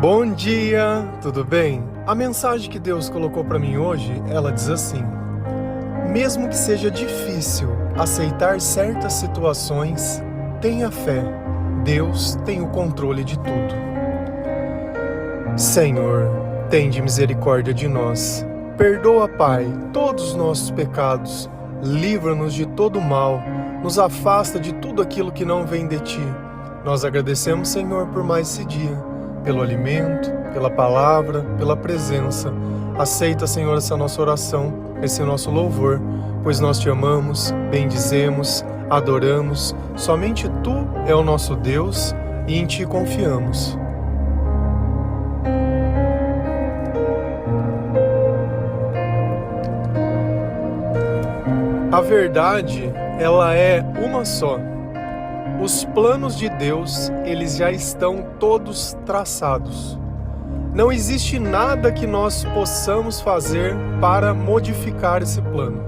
Bom dia, tudo bem? A mensagem que Deus colocou para mim hoje, ela diz assim: mesmo que seja difícil aceitar certas situações, tenha fé, Deus tem o controle de tudo. Senhor, tende misericórdia de nós. Perdoa, Pai, todos os nossos pecados, livra-nos de todo mal, nos afasta de tudo aquilo que não vem de Ti. Nós agradecemos, Senhor, por mais esse dia, pelo alimento, pela palavra, pela presença. Aceita, Senhor, essa nossa oração, esse nosso louvor, pois nós Te amamos, bendizemos, adoramos. Somente Tu é o nosso Deus e em Ti confiamos. A verdade, ela é uma só. Os planos de Deus, eles já estão todos traçados. Não existe nada que nós possamos fazer para modificar esse plano.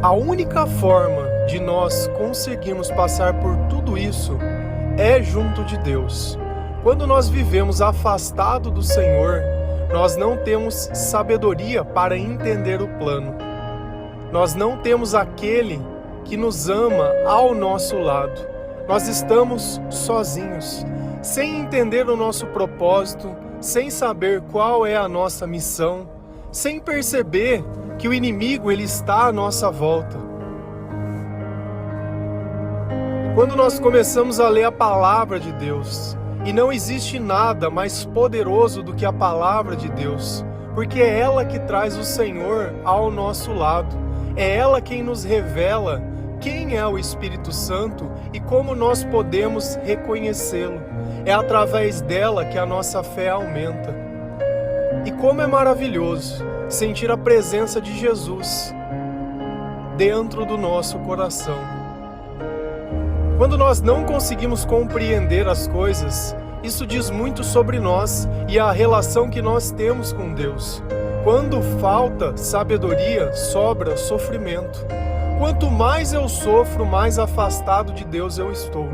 A única forma de nós conseguirmos passar por tudo isso é junto de Deus. Quando nós vivemos afastado do Senhor, nós não temos sabedoria para entender o plano. Nós não temos aquele que nos ama ao nosso lado. Nós estamos sozinhos, sem entender o nosso propósito, sem saber qual é a nossa missão, sem perceber que o inimigo ele está à nossa volta. Quando nós começamos a ler a palavra de Deus, e não existe nada mais poderoso do que a palavra de Deus, porque é ela que traz o Senhor ao nosso lado, é ela quem nos revela quem é o Espírito Santo e como nós podemos reconhecê-lo. É através dela que a nossa fé aumenta. E como é maravilhoso sentir a presença de Jesus dentro do nosso coração. Quando nós não conseguimos compreender as coisas, isso diz muito sobre nós e a relação que nós temos com Deus. Quando falta sabedoria, sobra sofrimento. Quanto mais eu sofro, mais afastado de Deus eu estou.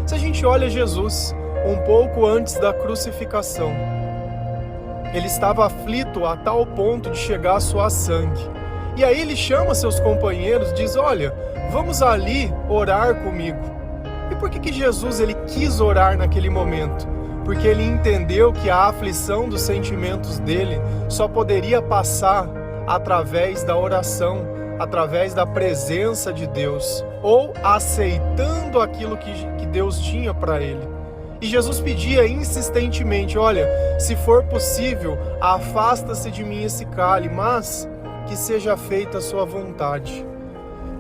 Se a gente olha Jesus, um pouco antes da crucificação, ele estava aflito a tal ponto de chegar a suar sangue. E aí ele chama seus companheiros, diz: olha, vamos ali orar comigo. E por que Jesus ele quis orar naquele momento? Porque ele entendeu que a aflição dos sentimentos dele só poderia passar através da oração, através da presença de Deus, ou aceitando aquilo que Deus tinha para ele. E Jesus pedia insistentemente: olha, se for possível, afasta-se de mim esse cálice, mas que seja feita a sua vontade.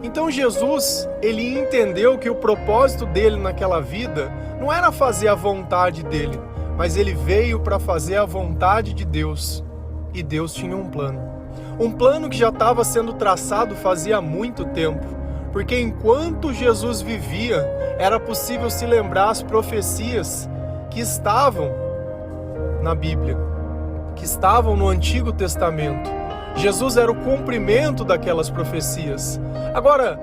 Então Jesus, ele entendeu que o propósito dele naquela vida não era fazer a vontade dele, mas ele veio para fazer a vontade de Deus. E Deus tinha um plano. Um plano que já estava sendo traçado fazia muito tempo, porque enquanto Jesus vivia, era possível se lembrar as profecias que estavam na Bíblia, que estavam no Antigo Testamento. Jesus era o cumprimento daquelas profecias. Agora,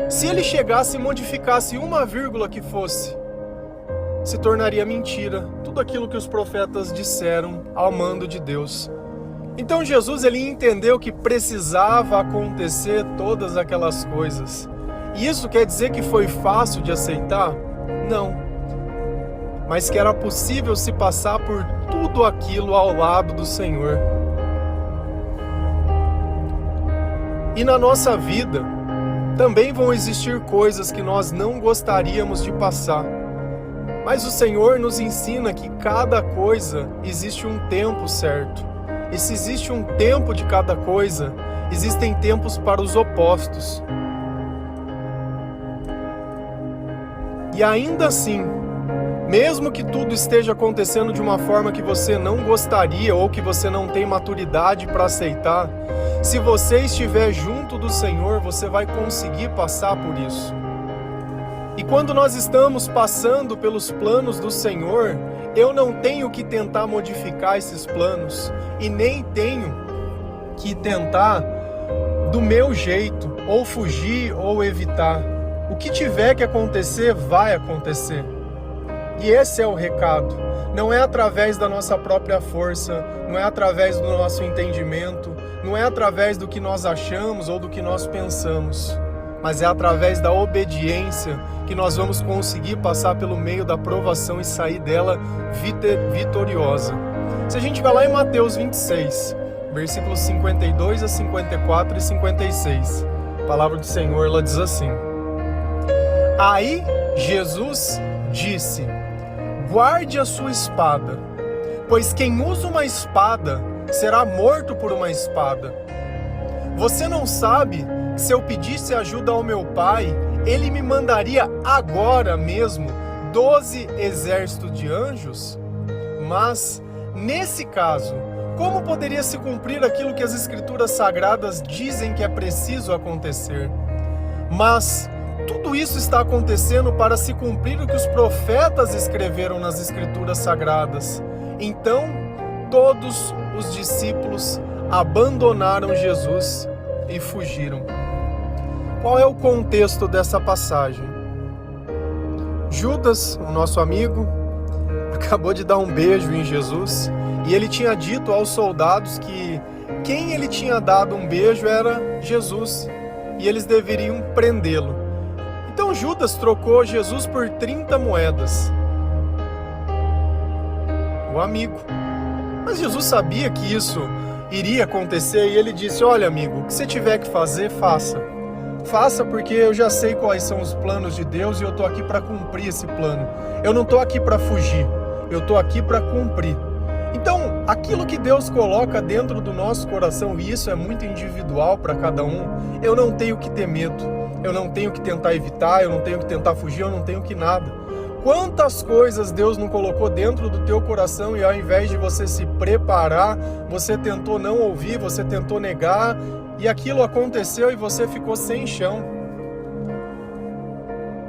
se ele chegasse e modificasse uma vírgula que fosse, se tornaria mentira tudo aquilo que os profetas disseram ao mando de Deus. Então Jesus ele entendeu que precisava acontecer todas aquelas coisas. E isso quer dizer que foi fácil de aceitar? Não. Mas que era possível se passar por tudo aquilo ao lado do Senhor. E na nossa vida também vão existir coisas que nós não gostaríamos de passar. Mas o Senhor nos ensina que cada coisa existe um tempo certo. E se existe um tempo de cada coisa, existem tempos para os opostos. E ainda assim, mesmo que tudo esteja acontecendo de uma forma que você não gostaria ou que você não tem maturidade para aceitar, se você estiver junto do Senhor, você vai conseguir passar por isso. E quando nós estamos passando pelos planos do Senhor, eu não tenho que tentar modificar esses planos e nem tenho que tentar do meu jeito, ou fugir ou evitar. O que tiver que acontecer, vai acontecer. E esse é o recado. Não é através da nossa própria força, não é através do nosso entendimento, não é através do que nós achamos ou do que nós pensamos, mas é através da obediência que nós vamos conseguir passar pelo meio da provação e sair dela vitoriosa. Se a gente vai lá em Mateus 26, versículos 52 a 54 e 56, a palavra do Senhor, ela diz assim: Aí Jesus disse: guarde a sua espada, pois quem usa uma espada será morto por uma espada. Você não sabe que se eu pedisse ajuda ao meu Pai, Ele me mandaria agora mesmo 12 exércitos de anjos? Mas, nesse caso, como poderia se cumprir aquilo que as Escrituras Sagradas dizem que é preciso acontecer? Mas tudo isso está acontecendo para se cumprir o que os profetas escreveram nas Escrituras Sagradas. Então, todos os discípulos abandonaram Jesus e fugiram. Qual é o contexto dessa passagem? Judas, o nosso amigo, acabou de dar um beijo em Jesus e ele tinha dito aos soldados que quem ele tinha dado um beijo era Jesus e eles deveriam prendê-lo. Então Judas trocou Jesus por 30 moedas. O amigo. Mas Jesus sabia que isso iria acontecer e ele disse: olha, amigo, o que você tiver que fazer, faça. Faça, porque eu já sei quais são os planos de Deus e eu estou aqui para cumprir esse plano. Eu não estou aqui para fugir, eu estou aqui para cumprir. Então, aquilo que Deus coloca dentro do nosso coração, e isso é muito individual para cada um, eu não tenho que ter medo, eu não tenho que tentar evitar, eu não tenho que tentar fugir, eu não tenho que nada. Quantas coisas Deus não colocou dentro do teu coração e ao invés de você se preparar, você tentou não ouvir, você tentou negar, e aquilo aconteceu e você ficou sem chão.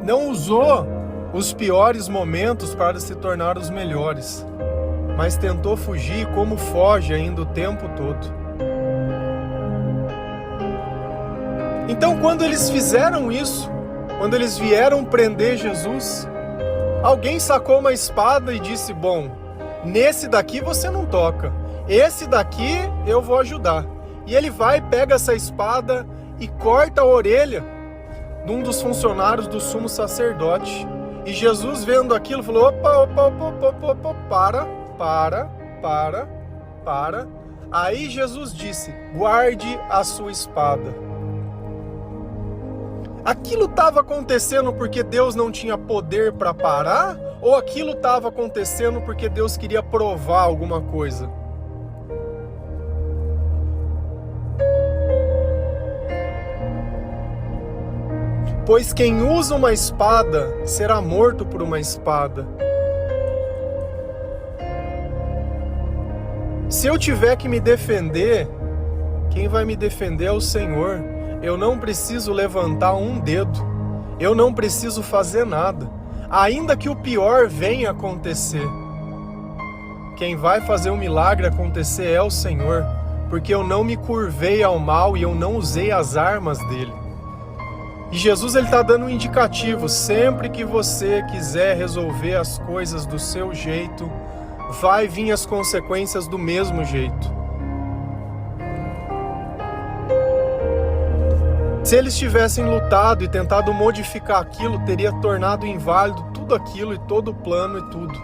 Não usou os piores momentos para se tornar os melhores, mas tentou fugir como foge ainda o tempo todo. Então, quando eles fizeram isso, quando eles vieram prender Jesus, alguém sacou uma espada e disse: bom, nesse daqui você não toca, esse daqui eu vou ajudar. E ele vai, pega essa espada e corta a orelha de um dos funcionários do sumo sacerdote. E Jesus, vendo aquilo, falou: opa, para. Aí Jesus disse: guarde a sua espada. Aquilo estava acontecendo porque Deus não tinha poder para parar? Ou aquilo estava acontecendo porque Deus queria provar alguma coisa? Pois quem usa uma espada será morto por uma espada. Se eu tiver que me defender, quem vai me defender é o Senhor. Eu não preciso levantar um dedo, eu não preciso fazer nada, ainda que o pior venha acontecer. Quem vai fazer o milagre acontecer é o Senhor, porque eu não me curvei ao mal e eu não usei as armas dele. E Jesus está dando um indicativo: sempre que você quiser resolver as coisas do seu jeito, vai vir as consequências do mesmo jeito. Se eles tivessem lutado e tentado modificar aquilo, teria tornado inválido tudo aquilo e todo o plano e tudo.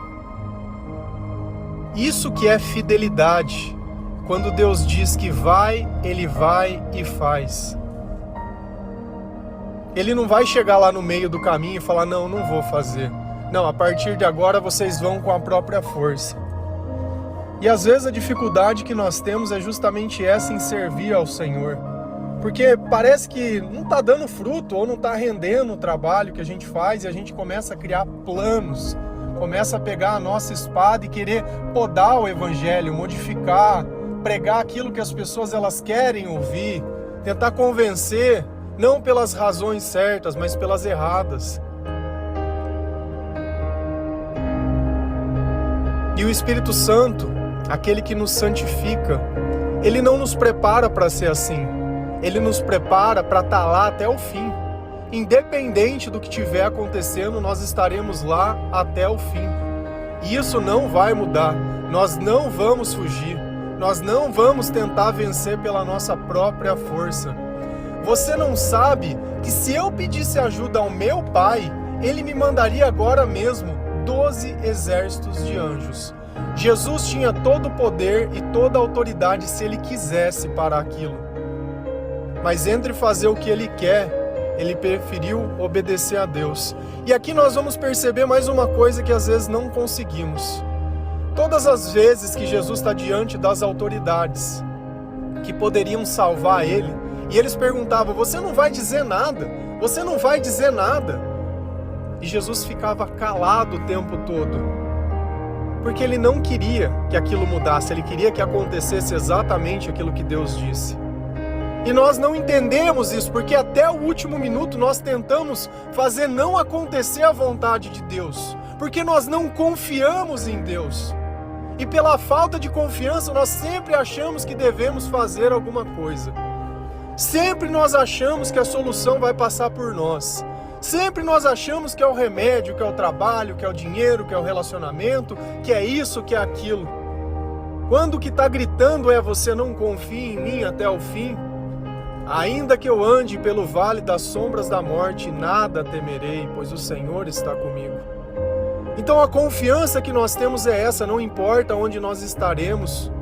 Isso que é fidelidade. Quando Deus diz que vai, Ele vai e faz. Ele não vai chegar lá no meio do caminho e falar: não vou fazer. Não, a partir de agora vocês vão com a própria força. E às vezes a dificuldade que nós temos é justamente essa em servir ao Senhor. Porque parece que não está dando fruto ou não está rendendo o trabalho que a gente faz e a gente começa a criar planos, começa a pegar a nossa espada e querer podar o evangelho, modificar, pregar aquilo que as pessoas elas querem ouvir, tentar convencer, não pelas razões certas, mas pelas erradas. E o Espírito Santo, aquele que nos santifica, ele não nos prepara para ser assim. Ele nos prepara para estar lá até o fim. independente do que estiver acontecendo, nós estaremos lá até o fim. E isso não vai mudar. Nós não vamos fugir. Nós não vamos tentar vencer pela nossa própria força. Você não sabe que se eu pedisse ajuda ao meu Pai, Ele me mandaria agora mesmo 12 exércitos de anjos. Jesus tinha todo o poder e toda a autoridade se Ele quisesse para aquilo. Mas entre fazer o que Ele quer, Ele preferiu obedecer a Deus. E aqui nós vamos perceber mais uma coisa que às vezes não conseguimos. Todas as vezes que Jesus está diante das autoridades que poderiam salvar Ele, e eles perguntavam, você não vai dizer nada? Você não vai dizer nada? E Jesus ficava calado o tempo todo, porque Ele não queria que aquilo mudasse, Ele queria que acontecesse exatamente aquilo que Deus disse. E nós não entendemos isso, porque até o último minuto nós tentamos fazer não acontecer a vontade de Deus, porque nós não confiamos em Deus. E pela falta de confiança, nós sempre achamos que devemos fazer alguma coisa. Sempre nós achamos que a solução vai passar por nós. Sempre nós achamos que é o remédio, que é o trabalho, que é o dinheiro, que é o relacionamento, que é isso, que é aquilo. Quando o que está gritando é você não confia em mim até o fim, ainda que eu ande pelo vale das sombras da morte, nada temerei, pois o Senhor está comigo. Então a confiança que nós temos é essa, não importa onde nós estaremos,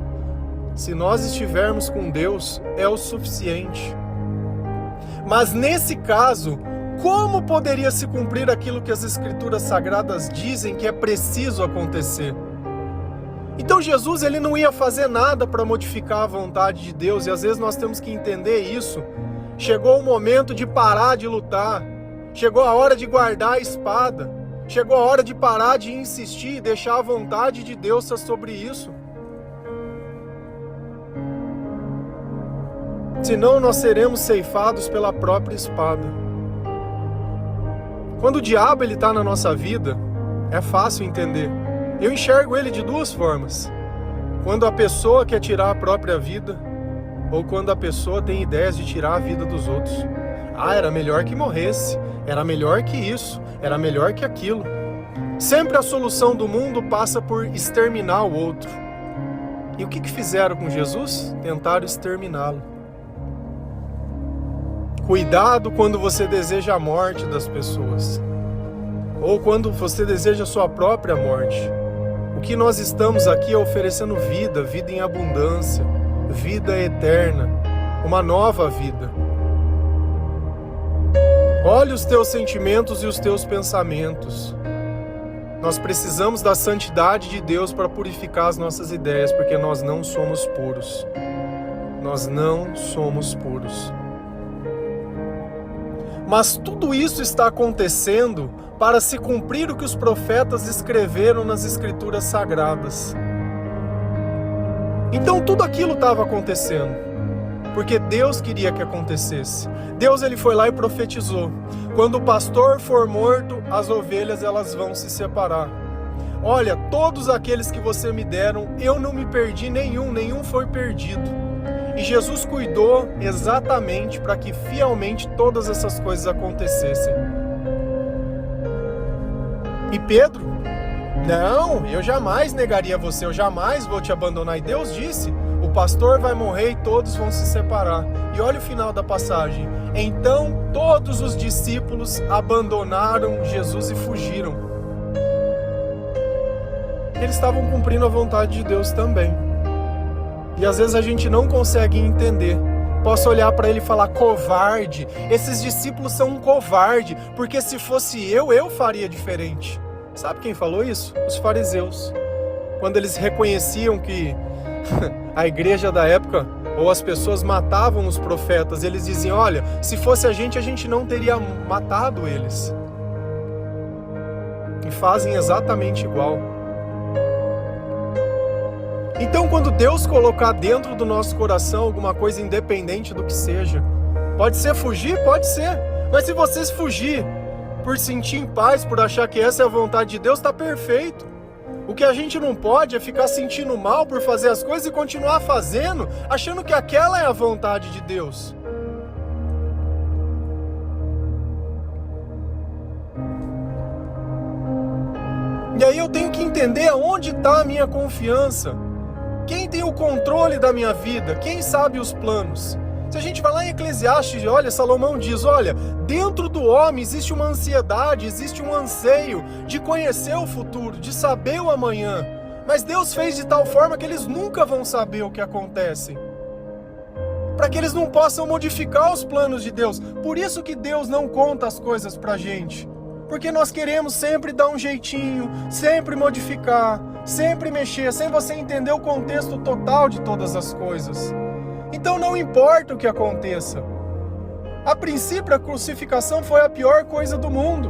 se nós estivermos com Deus, é o suficiente. Mas nesse caso, como poderia se cumprir aquilo que as Escrituras Sagradas dizem que é preciso acontecer? Então Jesus, ele não ia fazer nada para modificar a vontade de Deus, e às vezes nós temos que entender isso. Chegou o momento de parar de lutar, chegou a hora de guardar a espada, chegou a hora de parar de insistir e deixar a vontade de Deus ser sobre isso. Senão nós seremos ceifados pela própria espada. Quando o diabo está na nossa vida, é fácil entender. Eu enxergo ele de duas formas. Quando a pessoa quer tirar a própria vida, ou quando a pessoa tem ideias de tirar a vida dos outros. Ah, era melhor que morresse, era melhor que isso, era melhor que aquilo. Sempre a solução do mundo passa por exterminar o outro. E o que fizeram com Jesus? Tentaram exterminá-lo. Cuidado quando você deseja a morte das pessoas, ou quando você deseja a sua própria morte. O que nós estamos aqui é oferecendo vida, vida em abundância, vida eterna, uma nova vida. Olhe os teus sentimentos e os teus pensamentos. Nós precisamos da santidade de Deus para purificar as nossas ideias, porque nós não somos puros. Nós não somos puros. Mas tudo isso está acontecendo para se cumprir o que os profetas escreveram nas Escrituras Sagradas. Então tudo aquilo estava acontecendo, porque Deus queria que acontecesse. Deus, ele foi lá e profetizou: quando o pastor for morto, as ovelhas elas vão se separar. Olha, todos aqueles que você me deram, eu não me perdi nenhum foi perdido. E Jesus cuidou exatamente para que fielmente todas essas coisas acontecessem. E Pedro, não, eu jamais negaria você, eu jamais vou te abandonar. E Deus disse, o pastor vai morrer e todos vão se separar. E olha o final da passagem. Então todos os discípulos abandonaram Jesus e fugiram. Eles estavam cumprindo a vontade de Deus também. E às vezes a gente não consegue entender. Posso olhar para ele e falar, covarde, esses discípulos são um covarde, porque se fosse eu faria diferente. Sabe quem falou isso? Os fariseus. Quando eles reconheciam que a igreja da época, ou as pessoas matavam os profetas, eles diziam, olha, se fosse a gente não teria matado eles. E fazem exatamente igual. Então, quando Deus colocar dentro do nosso coração alguma coisa independente do que seja, pode ser fugir? Pode ser. Mas se vocês fugir por sentir em paz, por achar que essa é a vontade de Deus, está perfeito. O que a gente não pode é ficar sentindo mal por fazer as coisas e continuar fazendo, achando que aquela é a vontade de Deus. E aí eu tenho que entender aonde está a minha confiança. Quem tem o controle da minha vida? Quem sabe os planos? Se a gente vai lá em Eclesiastes, olha, Salomão diz, olha, dentro do homem existe uma ansiedade, existe um anseio de conhecer o futuro, de saber o amanhã. Mas Deus fez de tal forma que eles nunca vão saber o que acontece. Para que eles não possam modificar os planos de Deus. Por isso que Deus não conta as coisas pra gente. Porque nós queremos sempre dar um jeitinho, sempre modificar, sempre mexer, sem você entender o contexto total de todas as coisas. Então não importa o que aconteça. A princípio a crucificação foi a pior coisa do mundo.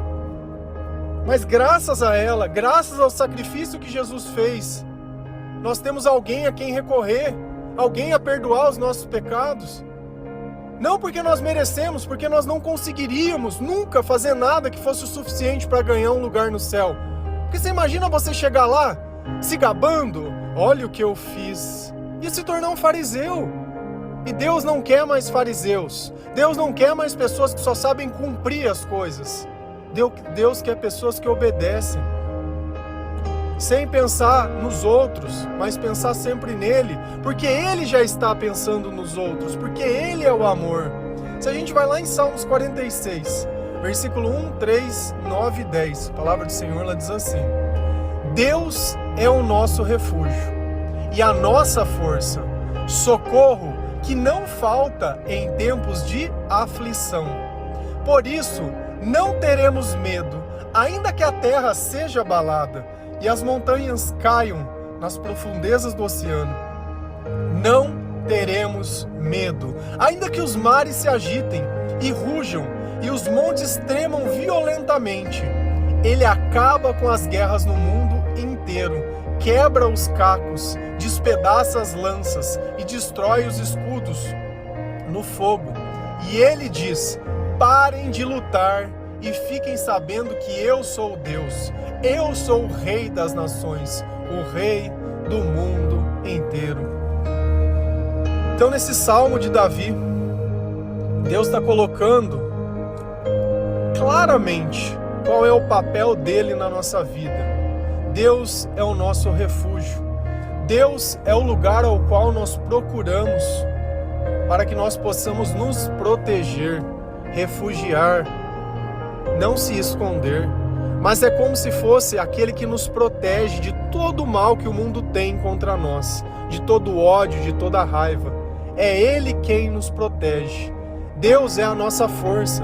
Mas graças a ela, graças ao sacrifício que Jesus fez, nós temos alguém a quem recorrer, alguém a perdoar os nossos pecados. Não porque nós merecemos, porque nós não conseguiríamos nunca fazer nada que fosse o suficiente para ganhar um lugar no céu. Porque você imagina você chegar lá, se gabando, olha o que eu fiz, e se tornar um fariseu. E Deus não quer mais fariseus. Deus não quer mais pessoas que só sabem cumprir as coisas. Deus quer pessoas que obedecem. Sem pensar nos outros, mas pensar sempre nele. Porque ele já está pensando nos outros. Porque ele é o amor. Se a gente vai lá em Salmos 46, versículo 1, 3, 9 e 10. A palavra do Senhor ela diz assim: Deus é o nosso refúgio e a nossa força, socorro que não falta em tempos de aflição. Por isso, não teremos medo, ainda que a terra seja abalada e as montanhas caiam nas profundezas do oceano. Não teremos medo, ainda que os mares se agitem e rujam e os montes tremam violentamente. Ele acaba com as guerras no mundo inteiro, quebra os cacos, despedaça as lanças e destrói os escudos no fogo. E ele diz: parem de lutar e fiquem sabendo que eu sou Deus. Eu sou o Rei das nações, o Rei do mundo inteiro. Então nesse Salmo de Davi, Deus está colocando claramente qual é o papel dele na nossa vida. Deus é o nosso refúgio. Deus é o lugar ao qual nós procuramos para que nós possamos nos proteger, refugiar, não se esconder, mas é como se fosse aquele que nos protege de todo o mal que o mundo tem contra nós, de todo o ódio, de toda a raiva. É Ele quem nos protege. Deus é a nossa força.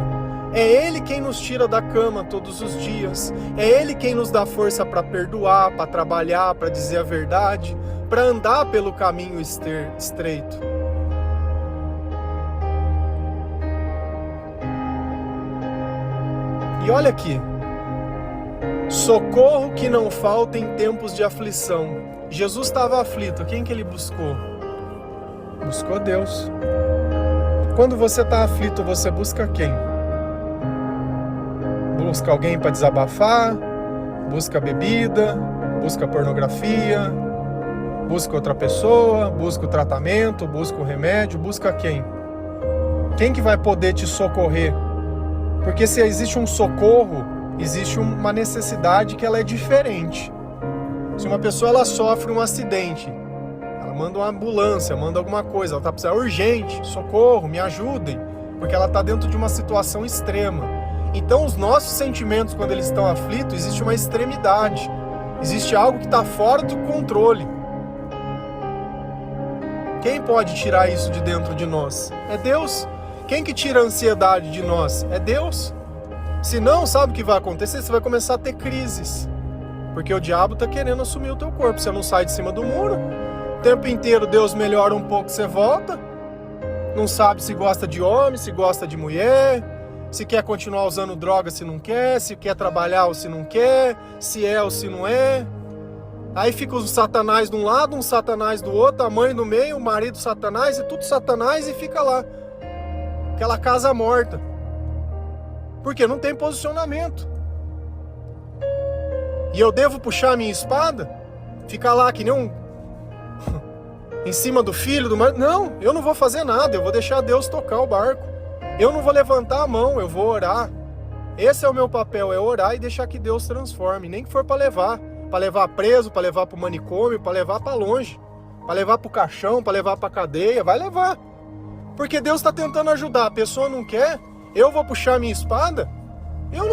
É Ele quem nos tira da cama todos os dias. É Ele quem nos dá força para perdoar, para trabalhar, para dizer a verdade, para andar pelo caminho estreito. E olha aqui. Socorro que não falta em tempos de aflição. Jesus estava aflito. Quem que ele buscou? Buscou Deus. Quando você está aflito, você busca quem? Busca alguém para desabafar, busca bebida, busca pornografia, busca outra pessoa, busca o tratamento, busca o remédio, busca quem? Quem que vai poder te socorrer? Porque se existe um socorro, existe uma necessidade que ela é diferente. Se uma pessoa ela sofre um acidente, ela manda uma ambulância, manda alguma coisa, ela está precisando urgente, socorro, me ajudem, porque ela está dentro de uma situação extrema. Então os nossos sentimentos quando eles estão aflitos, existe uma extremidade, existe algo que está fora do controle. Quem pode tirar isso de dentro de nós? É Deus. Quem que tira a ansiedade de nós? É Deus. Se não, sabe o que vai acontecer? Você vai começar a ter crises, porque o diabo está querendo assumir o teu corpo. Você não sai de cima do muro, o tempo inteiro Deus melhora um pouco, você volta, não sabe se gosta de homem, se gosta de mulher, se quer continuar usando droga, se não quer, se quer trabalhar ou se não quer, se é ou se não é. Aí fica um satanás de um lado, um satanás do outro, a mãe no meio, o marido satanás, e tudo satanás, e fica lá. Aquela casa morta. Porque não tem posicionamento. E eu devo puxar a minha espada? Ficar lá que nem um... em cima do filho, do marido? Não, eu não vou fazer nada, eu vou deixar Deus tocar o barco. Eu não vou levantar a mão, eu vou orar. Esse é o meu papel, é orar e deixar que Deus transforme, nem que for para levar. para levar preso, para levar para o manicômio, para levar para longe, para levar para o caixão, para levar para a cadeia, vai levar. Porque Deus está tentando ajudar, a pessoa não quer, eu vou puxar minha espada? Eu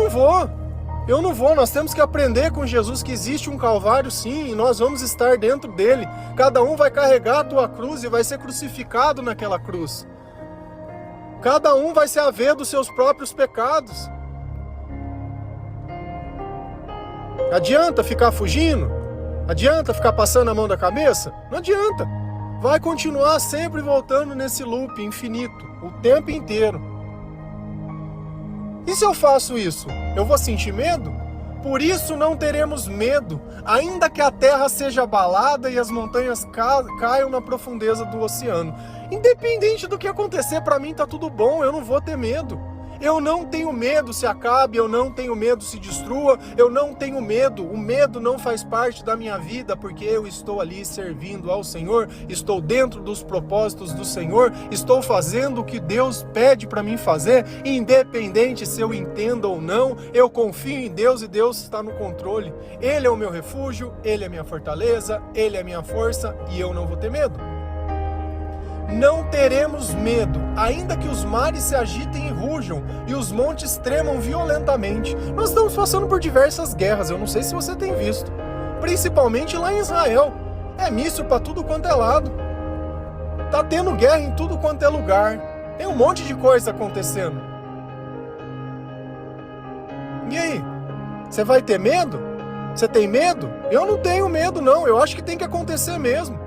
não vou, nós temos que aprender com Jesus que existe um Calvário sim, e nós vamos estar dentro dele. Cada um vai carregar a tua cruz e vai ser crucificado naquela cruz. Cada um vai se haver dos seus próprios pecados. Adianta ficar fugindo? Adianta ficar passando a mão da cabeça? Não adianta. Vai continuar sempre voltando nesse loop infinito, o tempo inteiro. E se eu faço isso? Eu vou sentir medo? Por isso não teremos medo, ainda que a terra seja abalada e as montanhas caiam na profundeza do oceano. Independente do que acontecer, para mim tá tudo bom, eu não vou ter medo. Eu não tenho medo se acabe, eu não tenho medo se destrua, eu não tenho medo. O medo não faz parte da minha vida, porque eu estou ali servindo ao Senhor, estou dentro dos propósitos do Senhor, estou fazendo o que Deus pede para mim fazer, independente se eu entenda ou não, eu confio em Deus e Deus está no controle. Ele é o meu refúgio, Ele é minha fortaleza, Ele é minha força e eu não vou ter medo. Não teremos medo, ainda que os mares se agitem e rujam e os montes tremam violentamente. Nós estamos passando por diversas guerras, eu não sei se você tem visto, principalmente lá em Israel. É míssil para tudo quanto é lado. Tá tendo guerra em tudo quanto é lugar. Tem um monte de coisa acontecendo. E aí? Você vai ter medo? Você tem medo? Eu não tenho medo não, eu acho que tem que acontecer mesmo.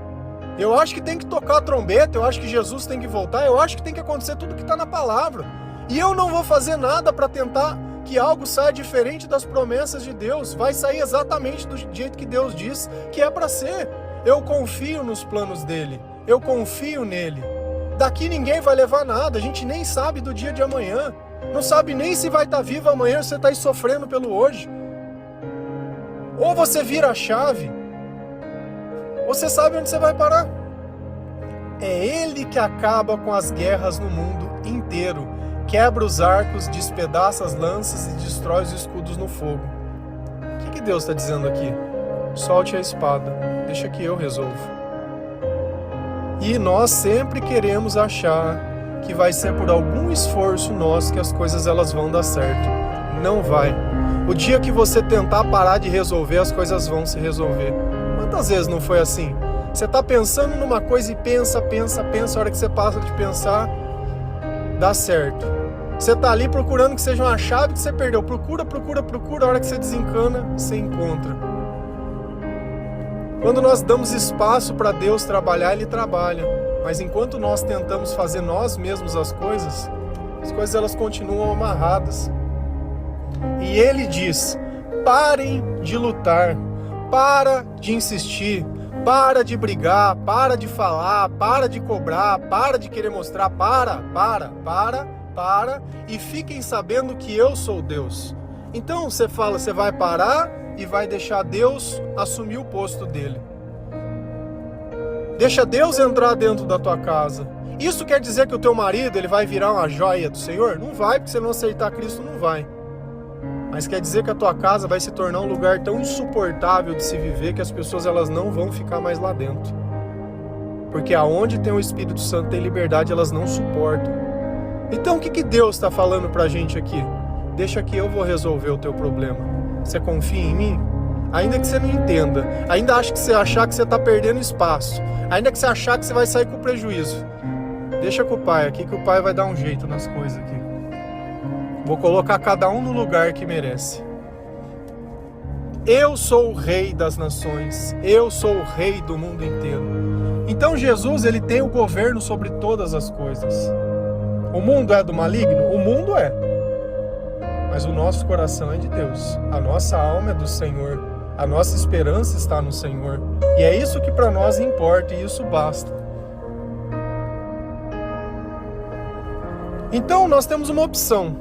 Eu acho que tem que tocar a trombeta, eu acho que Jesus tem que voltar, eu acho que tem que acontecer tudo que está na palavra. E eu não vou fazer nada para tentar que algo saia diferente das promessas de Deus. Vai sair exatamente do jeito que Deus diz que é para ser. Eu confio nos planos dele, eu confio nele. Daqui ninguém vai levar nada, a gente nem sabe do dia de amanhã. Não sabe nem se vai estar vivo amanhã, você está aí sofrendo pelo hoje. Ou você vira a chave, você sabe onde você vai parar. É Ele que acaba com as guerras no mundo inteiro. Quebra os arcos, despedaça as lanças e destrói os escudos no fogo. O que Deus está dizendo aqui? Solte a espada, deixa que eu resolvo. E nós sempre queremos achar que vai ser por algum esforço nosso que as coisas elas vão dar certo. Não vai. O dia que você tentar parar de resolver, as coisas vão se resolver. Quantas vezes não foi assim? Você está pensando numa coisa e pensa, a hora que você passa de pensar, dá certo. Você está ali procurando que seja uma chave que você perdeu. Procura, a hora que você desencana, você encontra. Quando nós damos espaço para Deus trabalhar, Ele trabalha. Mas enquanto nós tentamos fazer nós mesmos as coisas elas continuam amarradas. E Ele diz, parem de lutar. Para de insistir, para de brigar, para de falar, para de cobrar, para de querer mostrar, para, e fiquem sabendo que eu sou Deus. Então você fala, você vai parar e vai deixar Deus assumir o posto dele. Deixa Deus entrar dentro da tua casa. Isso quer dizer que o teu marido ele vai virar uma joia do Senhor? Não vai, porque se não aceitar Cristo não vai. Mas quer dizer que a tua casa vai se tornar um lugar tão insuportável de se viver que as pessoas elas não vão ficar mais lá dentro. Porque aonde tem o Espírito Santo tem liberdade, elas não suportam. Então o que Deus está falando pra gente aqui? Deixa que eu vou resolver o teu problema. Você confia em mim? Ainda que você não entenda, ainda acha que você achar que você está perdendo espaço, ainda que você achar que você vai sair com prejuízo, deixa com o Pai aqui que o Pai vai dar um jeito nas coisas aqui. Vou colocar cada um no lugar que merece. Eu sou o Rei das nações. Eu sou o Rei do mundo inteiro. Então Jesus, ele tem o governo sobre todas as coisas. O mundo é do maligno? O mundo é. Mas o nosso coração é de Deus. A nossa alma é do Senhor. A nossa esperança está no Senhor. E é isso que para nós importa e isso basta. Então nós temos uma opção.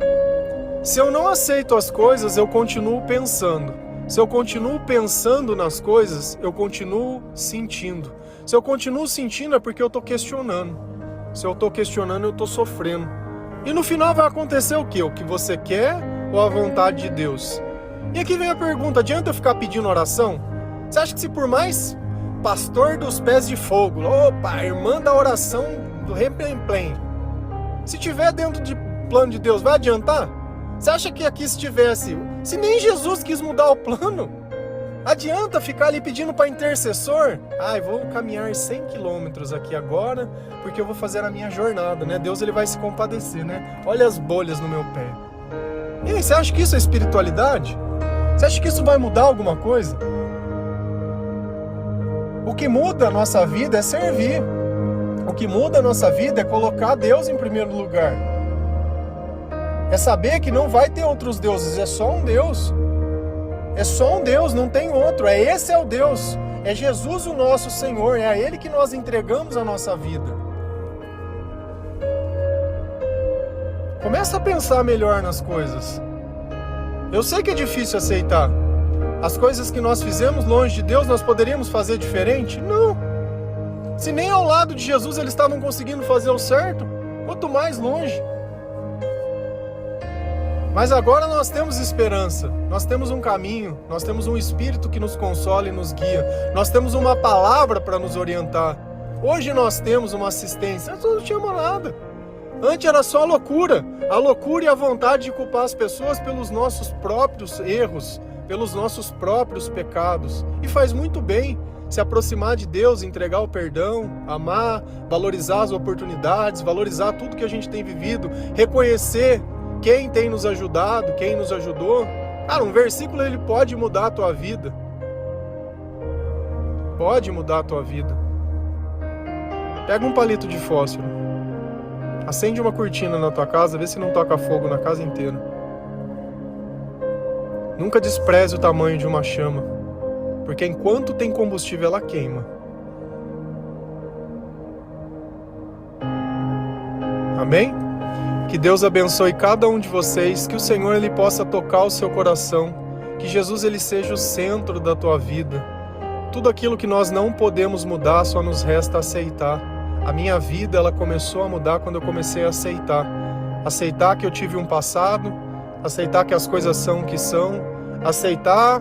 Se eu não aceito as coisas, eu continuo pensando. Se eu continuo pensando nas coisas, eu continuo sentindo. Se eu continuo sentindo é porque eu estou questionando. Se eu estou questionando, eu estou sofrendo. E no final vai acontecer o quê? O que você quer ou a vontade de Deus? E aqui vem a pergunta, adianta eu ficar pedindo oração? Você acha que se por mais pastor dos pés de fogo, opa, irmã da oração do Remplem, se tiver dentro de plano de Deus, vai adiantar? Você acha que aqui se tivesse, se nem Jesus quis mudar o plano, adianta ficar ali pedindo para intercessor? Vou caminhar 100 quilômetros aqui agora, porque eu vou fazer a minha jornada, né? Deus ele vai se compadecer, né? Olha as bolhas no meu pé. E aí, você acha que isso é espiritualidade? Você acha que isso vai mudar alguma coisa? O que muda a nossa vida é servir. O que muda a nossa vida é colocar Deus em primeiro lugar. É saber que não vai ter outros deuses, é só um Deus. É só um Deus, não tem outro. Esse é o Deus. É Jesus o nosso Senhor. É a Ele que nós entregamos a nossa vida. Começa a pensar melhor nas coisas. Eu sei que é difícil aceitar. As coisas que nós fizemos longe de Deus, nós poderíamos fazer diferente? Não. Se nem ao lado de Jesus eles estavam conseguindo fazer o certo, quanto mais longe. Mas agora nós temos esperança, nós temos um caminho, nós temos um Espírito que nos consola e nos guia, nós temos uma palavra para nos orientar. Hoje nós temos uma assistência, antes não tinha nada. Antes era só a loucura e a vontade de culpar as pessoas pelos nossos próprios erros, pelos nossos próprios pecados. E faz muito bem se aproximar de Deus, entregar o perdão, amar, valorizar as oportunidades, valorizar tudo que a gente tem vivido, reconhecer quem tem nos ajudado, quem nos ajudou. Cara, um versículo ele pode mudar a tua vida. Pode mudar a tua vida. Pega um palito de fósforo. Acende uma cortina na tua casa, vê se não toca fogo na casa inteira. Nunca despreze o tamanho de uma chama, porque enquanto tem combustível ela queima. Amém? Que Deus abençoe cada um de vocês, que o Senhor ele possa tocar o seu coração, que Jesus ele seja o centro da tua vida. Tudo aquilo que nós não podemos mudar, só nos resta aceitar. A minha vida ela começou a mudar quando eu comecei a aceitar. Aceitar que eu tive um passado, aceitar que as coisas são o que são, aceitar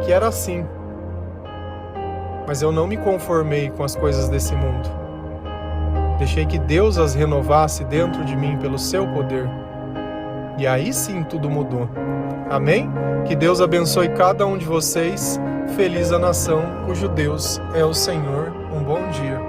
que era assim. Mas eu não me conformei com as coisas desse mundo. Deixei que Deus as renovasse dentro de mim pelo seu poder. E aí sim tudo mudou. Amém? Que Deus abençoe cada um de vocês. Feliz a nação cujo Deus é o Senhor. Um bom dia.